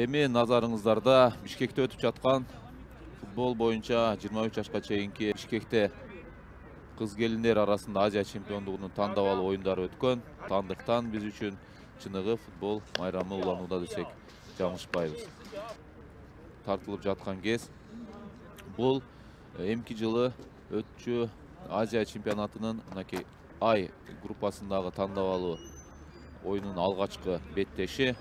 Эми назарыңыздарда Бишкекте өтүп жаткан футбол боюнча 23 жашка чейинки Бишкекте кыз келиндер арасында Азия чемпиондугунун тандап алуу оюндары өткөн. Тандыктан биз үчүн чыныгы футбол майрамы уланууда десек жаңылышпайбыз. Тартылып жаткан кез бул эмки жылы өтчү Азия чемпионатынын мынакей Ай группасындагы тандап алуу оюнунун алгачкы беттеши.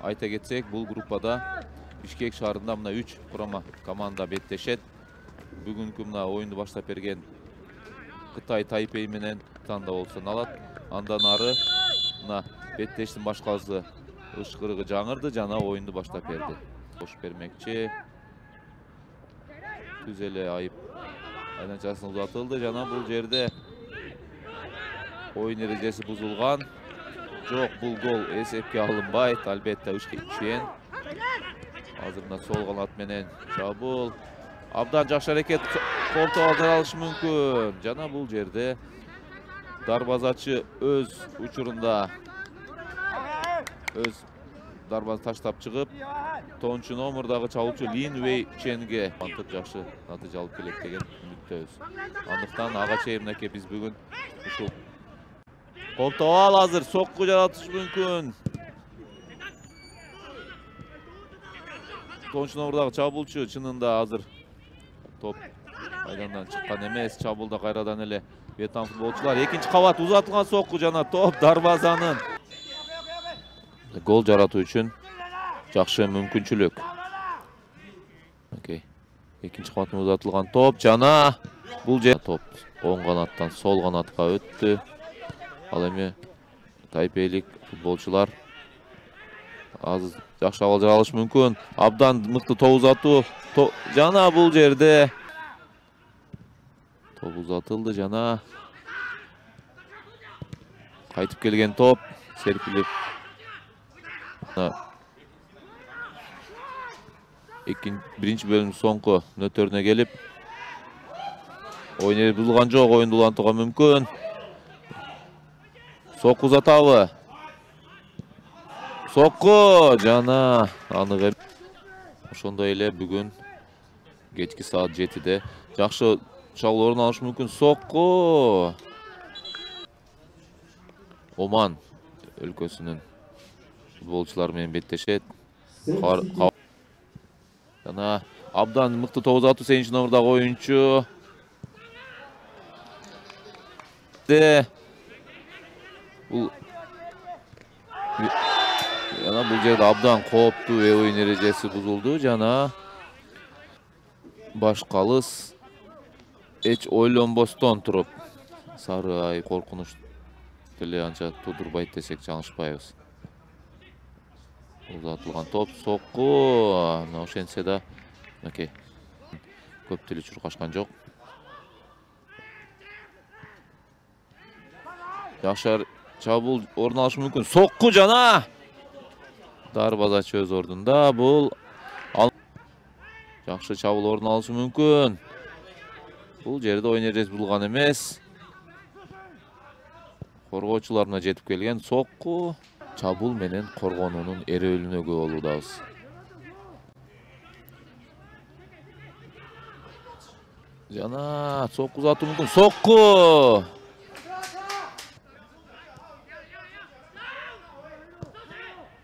Айта кетсек, бул группада Бишкек шаарында мына 3 курама команда беттешет. Бүгүнкү мына оюнду баштап берген Кытай Тайпей менен тандап алуу саналат. Андан ары мына беттештин башкалысы ышкырыгы жаңырды жана оюнду баштап берди. Кош бермекчи. Түз эле айып айначасын узатылды жана бул жерде оюн эрежеси бузулган. Жок, бул гол эсепке алынбайт. Албетте чейин. Азыр мына сол канат менен чабуул. Абдан жакшы аракет, колтоо алышы мүмкүн. Жана бул жерде дарбазачы өз учурунда өз дарбазаны таштап чыгып, 10 номердагы чабуучу Лин Вей Ченге антып жакшы натыйжа алып келет деген үмүттөбүз. Андыктан ага чейин мынакей биз бүгүн ушул Колтоо азыр сокку жаратышы мүмкүн. 10 номердагы чабуучу чынында азыр топ майдандан чыккан эмес. Чабуулда кайрадан эле Вьетнам футболчулар. Экинчи кабат узатылган сокку жана топ дарбазанын гол жаратуу үчүн жакшы мүмкүнчүлүк. Окей. Экинчи кабаттан узатылган топ жана бул жер топ оң канаттан сол канатка өттү. Ал эми тайпейлик футболчулар азыр жакшы абал жара алышы мүмкүн. Абдан мыкты топ узатуу жана бул жерде топ узатылды жана кайтып келген топ серпилип биринчи бөлүмдүн соңку нөтөрүнө келип оюн эреси бузулган жок, оюнду улантууга мүмкүн. Сокку узатабы? Сокку жана анык. Ошондой эле бүгүн кечки саат 7-де жакшы чабуул орун алышы мүмкүн. Сокку. Оман өлкөсүнүн футболчулары менен беттешет. Жана абдан мыкты топ узатуу 8 номердагы оюнчу. Жана бул жерде абдан кооптуу оюн эрежеси бузулду жана башкалыс эч ойлонбостон туруп сары ай коркунуч деле анча туудурбайт десек жаңылышпайбыз. Узатылган топ сокку. Ошентсе да окей. Көп деле чуркашкан жок. Жакшы чабуул орун алышы мүмкүн. Сокку жана дарбазачы өз ордунда. Бул жакшы чабуул орун алышы мүмкүн. Бул жерде оюн эрежеси бузулган эмес. Коргоочулар мына жетип келген. Сокку чабуул менен коргонуунун эребилүүнө күбө болуудабыз. Жана сокку узатуу мүмкүн. Сокку!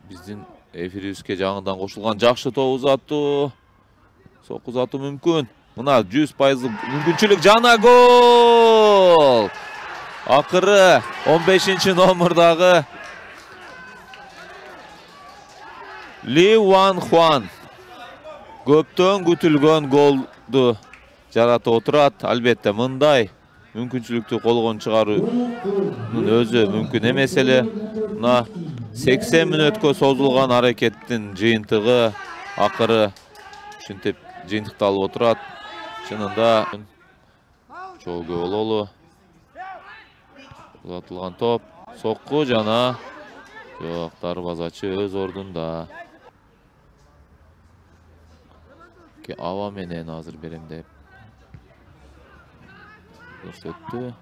Биздин эфирибизге жаңыдан кошулган жакшы топ узатуу. Сокку узатуу мүмкүн. Мына 100% мүмкүнчүлүк жана гол! Акыры 15 номердагы Ли Ван Хуан көптөн күтүлгөн голду жаратып отурат. Албетте мындай мүмкүнчүлүктү колгон чыгаруунун өзү мүмкүн эмес эле. Мына 80 мүнөткө созулган аракеттин жыйынтыгы акыры ушинтип жыйынтыкталып отурат. Чынында чогуу бололу. Узатылган топ, сокку жана жок, дарбазачы өз ордунда. Аба менен азыр берем деп көрсөттү.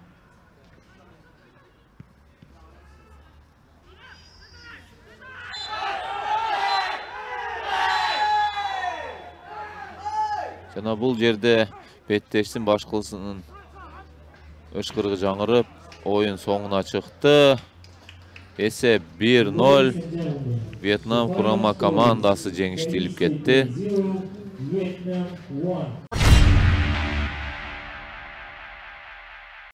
Жана бул жерде Беттештин башкылысынын ышкырыгы жаңырып, oyun soňuna çykdy. Esep 1-0. Vietnam kurama komandası жеңişти илип кетти.